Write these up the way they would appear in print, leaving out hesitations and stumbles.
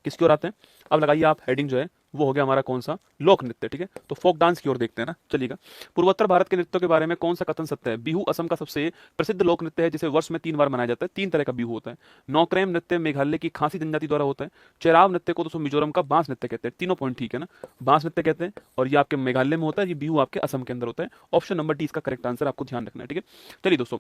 किसकी ओर आते हैं? अब लगाइए आप हेडिंग जो है वो हो गया हमारा कौन सा? लोक नृत्य, ठीक है। तो फोक डांस की ओर देखते हैं ना, चलिएगा। पूर्वोत्तर भारत के नृत्यों के बारे में कौन सा कथन सत्य है? बिहू असम का सबसे प्रसिद्ध लोक नृत्य है जिसे वर्ष में 3 बार मनाया जाता है। 3 तरह का बिहू होता है। नौक्रेम नृत्य मेघालय की खासी जनजाति द्वारा होता है। चेराव नृत्य को दोस्तों मिजोरम का बांस नृत्य कहते हैं। तीनों पॉइंट ठीक है ना, बांस नृत्य कहते हैं और ये आपके मेघालय में होता है, ये बिहू आपके असम के अंदर होता है। ऑप्शन नंबर डी इसका करेक्ट आंसर, आपको ध्यान रखना है, ठीक है। चलिए दोस्तों,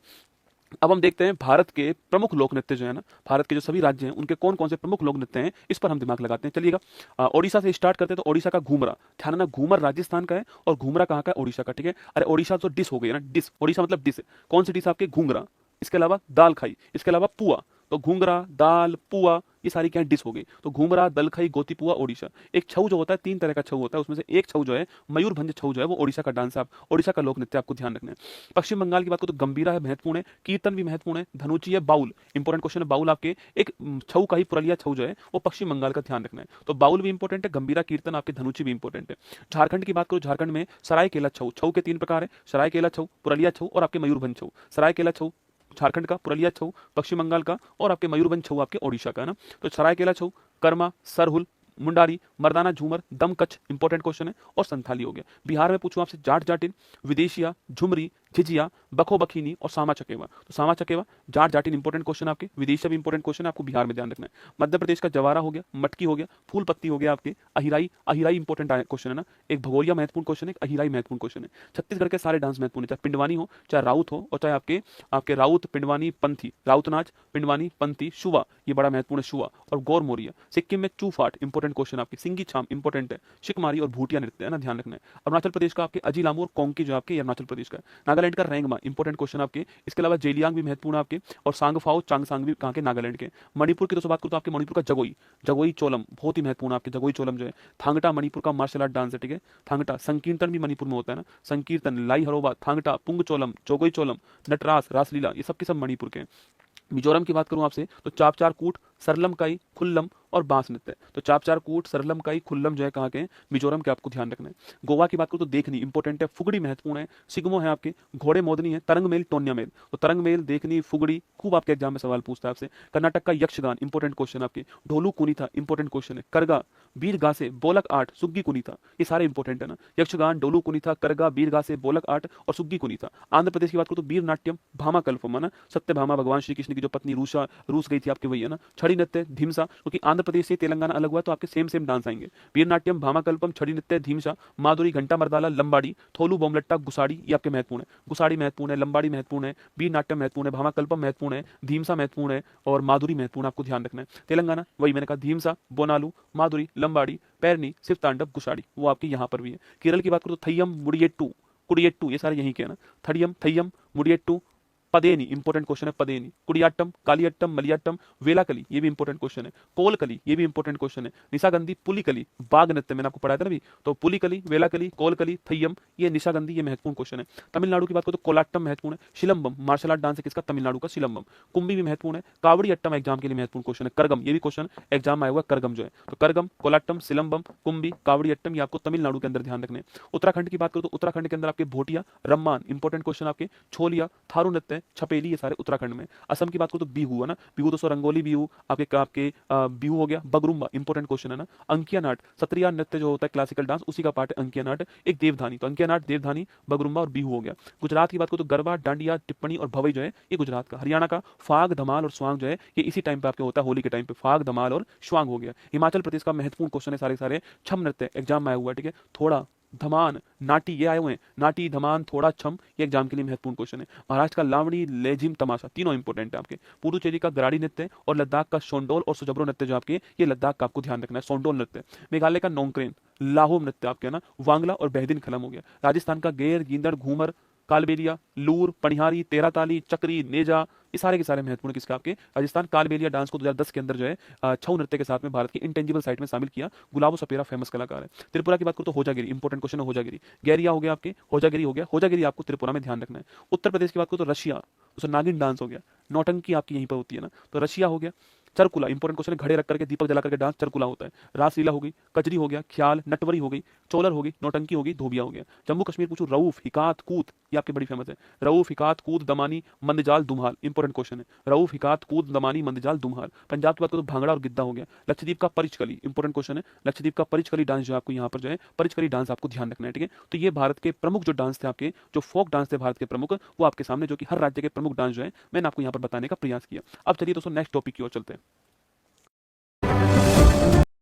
अब हम देखते हैं भारत के प्रमुख लोक नृत्य जो है ना, भारत के जो सभी राज्य हैं उनके कौन कौन से प्रमुख लोक नृत्य हैं, इस पर हम दिमाग लगाते हैं। चलिएगा, ओडिशा से स्टार्ट करते हैं। तो ओडिशा का घूमरा, ध्यान रखना, घूमर राजस्थान का है और घूमरा कहाँ का है? ओडिशा का, ठीक है। अरे ओडिशा तो डिश हो गई है ना, डिश, ओडिशा मतलब डिश। कौन सी डिश आपके? घूंगरा। इसके अलावा दाल खाई, इसके अलावा पुआ। तो घूंगरा, दाल, पुआ, ये सारी क्या डिश हो गई। तो घूमरा, दल खाई, गोती, पुआ, ओडिशा। एक छऊ जो होता है, 3 तरह का छऊ होता है, उसमें से एक छऊ जो है मयूरभंज छऊ जो है वो ओडिशा का डांस है, आप ओडिशा का लोक नृत्य, आपको ध्यान रखना है। पश्चिम बंगाल की बात करो तो गंभीरा है, महत्वपूर्ण है। कीर्तन भी महत्वपूर्ण है। धनुची है, बाउल, इंपॉर्टेंट क्वेश्चन है। बाउल आपके एक छऊ का ही पुरलिया छऊ जो है वो पश्चिम बंगाल का, ध्यान रखना है। तो बाउल भी इंपॉर्टेंट है, गंभीरा, कीर्तन, आपके धनुची भी इंपॉर्टेंट है। झारखंड की बात करो, झारखंड में सरायकेला छऊ, छऊ के 3 प्रकार है, सरायकेला छऊ, पुरलिया छऊ और आपके मयूरभंज छऊ। सरायकेला छऊ झारखंड का, पुरलिया छऊ पश्चिम बंगाल का और आपके मयूरभंज छऊ आपके ओडिशा का है ना। तो सरायकेला छऊ, कर्मा, सरहुल, मुंडारी, मर्दाना, झूमर, दम कच्छ, इंपॉर्टेंट क्वेश्चन है। और संथाली हो गया। बिहार में पूछूं आपसे, जाट जाटिन, विदेशिया, झुमरी, झिझिया, बखो बखीनी और सामा चकेवा। तो सामा चकेवा, जाट जाटिन इंपॉर्टेंट क्वेश्चन आपके, विदेशिया भी इंपॉर्टेंट क्वेश्चन है, आपको बिहार में ध्यान रखना है। मध्य प्रदेश का जवारा हो गया, मटकी हो गया, फूल पत्ती हो गया आपके, अहिराई, अहिराई इंपॉर्टेंट क्वेश्चन है ना, एक भगोरिया महत्वपूर्ण क्वेश्चन है, अहिराई महत्वपूर्ण क्वेश्चन है। छत्तीसगढ़ के सारे डांस महत्वपूर्ण है, चाहे पिंडवानी हो, चाहे राउत हो और चाहे आपके आपके राउत, पिंडवानी, पंथी, राउत नाच, पिंडवानी, पंथी, शुवा, ये बड़ा महत्वपूर्ण है, शुवा और गौर मोरिया। सिक्किम में चूफाट, इंपॉर्टेंट क्वेश्चन आपके, सिंगी छाम इंपॉर्टेंट है, शिकमारी और भूटिया नृत्य है ना, ध्यान रखना है। अरुणाचल प्रदेश का आपके अजीलामू और कोंकी जो आपके अरुणाचल प्रदेश का है। नागालैंड का रेंगमा, इंपॉर्टेंट क्वेश्चन आपके। इसके अलावा जेलियांग भी महत्वपूर्ण आपके और सांगफाओ, चांगसांग भी कहाँ के? नागालैंड के। मणिपुर की दोस्तों बात करूँ तो आपके मणिपुर का जगोई, जगोई चोलम बहुत ही महत्वपूर्ण आपके, जगोई चोलम जो है। थांगटा मणिपुर का मार्शल आर्ट डांस है, ठीक है। थांगटा, संकीर्तन भी मणिपुर में होता है ना, संकीर्तन, लाई हरोबा, थांगटा, पुंग चोलम, जोगोई चोलम, नटरास, रासलीला, ये सब के सब मणिपुर के हैं। मिजोरम की बात करूं आपसे तो चापचार कूट, सरलम काई, खुल्लम और बांस नृत्य। तो चापचार कूट, सरलम काई, खुल्लम जो है कहाँ के हैं? मिजोरम के, आपको ध्यान रखना है। गोवा की बात करूं तो देखनी इंपॉर्टेंट है, फुगड़ी महत्वपूर्ण है, सिगमो है आपके, घोड़े मोदनी है, तरंग मेल, टोन्या मेल। तो तरंग मेल, देखनी, फुगड़ी खूब आपके एग्जाम में सवाल पूछता है आपसे। कर्नाटक का यक्षगान, इंपॉर्टेंट क्वेश्चन आपके। ढोलू कुनीता, इंपॉर्टेंट क्वेश्चन है। करगा, बीर गासे, बोलक आर्ट, सुग्गी कुनीता, ये सारे इंपॉर्टेंट है ना। यक्षगान, डोलू कुनीता, करगा, बीर गासे, बोलक आर्ट और सुग्गी कुनीता। आंध्र प्रदेश की बात करूं तो वीर नाट्यम, भामा कल्पम है ना, सत्य भामा, भगवान श्री कृष्ण की जो पत्नी रूस गई थी आपके, वही है ना। छड़ी नृत्य, धीमसा, क्योंकि आंध्र प्रदेश से तेलंगाना अलग हुआ तो आपके सेम सेम डांस आएंगे। वीर नाट्यम, भामाकल्पम, छड़ी नृत्य, धीमसा, माधुरी, घंटा मर्दाला, लंबाड़ी, थोलू, बोमलट्टा, गुसाड़ी, ये आपके महत्वपूर्ण है। गुसाड़ी महत्वपूर्ण है, लंबाड़ी महत्वपूर्ण है, वीर नाट्यम महत्वपूर्ण है, भामाकल्पम महत्वपूर्ण है, धीमसा महत्वपूर्ण है और माधुरी महत्वपूर्ण, आपको ध्यान रखना है। तेलंगाना, वही मैंने कहा, धीमसा, बोनालू, माधुरी, लंबाड़ी, पैरनी, शिव तांडव, गुसाड़ी, वो आपके यहाँ पर भी है। केरल की बात करो तो थय्यम, मुडियट्टू, कुडियट्टू, ये सारे यहीं के है ना। थडियम, थय्यम, मुडियट्टू, पदेनी, इंपॉर्टेंट क्वेश्चन है, पदेनी, कुडियाट्टम, कालियट्टम, मलियाट्टम, वेलाकली, ये भी इंपॉर्टेंट क्वेश्चन है। कोलकली, ये भी इंपॉर्टेंट क्वेश्चन है। निशागंधी, पुलिकली, बाघ नृत्य मैंने आपको पढ़ाया था ना अभी, तो पुलिकली, वेलाकली, कोलकली, थय्यम, ये निशागंधी, ये महत्वपूर्ण क्वेश्चन है। तमिलनाडु की बात करो तो कोलाट्टम महत्वपूर्ण है। शिलंबम, मार्शल आर्ट डांस है किसका? तमिलनाडु का, शिलंबम। कुंभी भी महत्वपूर्ण है। कावड़ी अट्टम एग्जाम के लिए महत्वपूर्ण क्वेश्चन है। करगम, ये भी क्वेश्चन एग्जाम में आया हुआ, करगम जो है। तो करगम, कोलाट्टम, सिलंबम, कुंभी, कावड़ी अट्टम, ये आपको तमिलनाडु के अंदर ध्यान रखने। उत्तराखंड की बात करो तो उत्तराखंड के अंदर आपके भोटिया, रम्मान, इंपॉर्टेंट क्वेश्चन आपके। छोलिया, थारू नृत्य, छपेली, ये सारे उत्तराखंड में। असम की बात करो तो बिहू है ना, बिहू दोस्तों, रंगोली बिहू आपके आपके बिहू हो गया। बगरुम्बा, इंपॉर्टेंट क्वेश्चन है ना। अंकिया नाट, सत्रिया नृत्य जो होता है क्लासिकल डांस, उसी का पार्ट है अंकिया नाट। एक देवधानी, तो अंकिया नाट, देवधानी, बगरुम्बा और बिहू हो गया। गुजरात की बात करो तो गरबा, डांडिया, टिप्पणी और भवई जो है ये गुजरात का। हरियाणा का फाग, धमाल और स्वांग जो है ये इसी टाइम पे आपके होता है, होली के टाइम पे, फाग, धमाल और स्वांग हो गया। हिमाचल प्रदेश का महत्वपूर्ण क्वेश्चन है सारे सारे, छम नृत्य एग्जाम में आया हुआ है, ठीक है। थोड़ा, धमान, नाटी, ये आए हुए हैं, नाटी, धमान, थोड़ा, छम, ये एग्जाम के लिए महत्वपूर्ण क्वेश्चन है। महाराष्ट्र का लावणी, लेजिम, तमाशा, तीनों इंपॉर्टेंट है आपके। पुडुचेरी का गराड़ी नृत्य और लद्दाख का शोंडोल और सुजबरो नृत्य जो आपके, ये लद्दाख का, आपको ध्यान रखना है, शोंडोल नृत्य। मेघालय का नोंगक्रेन, लाहोम नृत्य आपके ना, वांगला और बेहदिन खलम हो गया। राजस्थान का गेर, गींदड़, घूमर, कालबेलिया, लूर, पनिहारी, तेराताली, चक्री, नेजा, ये सारे के सारे महत्वपूर्ण किसके? आपके राजस्थान। कालबेलिया डांस को 2010 के अंदर जो है छऊ नृत्य के साथ में भारत की इंटेंजिबल साइट में शामिल किया। गुलाबो सपेरा फेमस कलाकार है। त्रिपुरा की बात करो तो होजागिरी, इंपॉर्टेंट क्वेश्चन है, होजागिरी। गैरिया हो गया आपके, होजागिरी हो गया, होजागिरी आपको त्रिपुरा में ध्यान रखना है। उत्तर प्रदेश की बात करो तो रशिया, उसमें नागिन डांस हो गया। नौटंकी आपकी यहीं पर होती है ना, तो रशिया हो गया। चरकुला इंपॉर्टेंट क्वेश्चन है, घड़े रख करके दीपक जला करके डांस चरकुला होता है। रासलीला हो गई, कजरी हो गया, ख्याल, नटवरी हो गई, चोलर हो गई, नौटंकी हो गई, धोबिया हो गया। जम्मू कश्मीर पूछूं, रऊफ, हिकात, कूत, ये आपकी बड़ी फेमस है। रऊफ, हिकात, कूद, दमानी, मंदजाल, दुम्हाल, इंपॉर्टेंट क्वेश्चन है। रऊफ, हिकात, कूद, दमानी, मंदजाल, दुम्हाल। पंजाब की बात करो तो भांगड़ा और गिद्दा हो गया। लक्षद्वीप का परिचकली इंपॉर्टेंट क्वेश्चन है। लक्षद्वीप का परिचकली डांस जो है आपको यहाँ पर जो है परिचकली डांस आपको ध्यान रखना है, ठीक है। तो ये भारत के प्रमुख जो डांस थे, आपके जो फोक डांस थे भारत के प्रमुख, वो आपके सामने, जो कि हर राज्य के प्रमुख डांस जो है मैंने आपको यहाँ पर बताने का प्रयास किया। अब चलिए दोस्तों नेक्स्ट टॉपिक की ओर चलते हैं।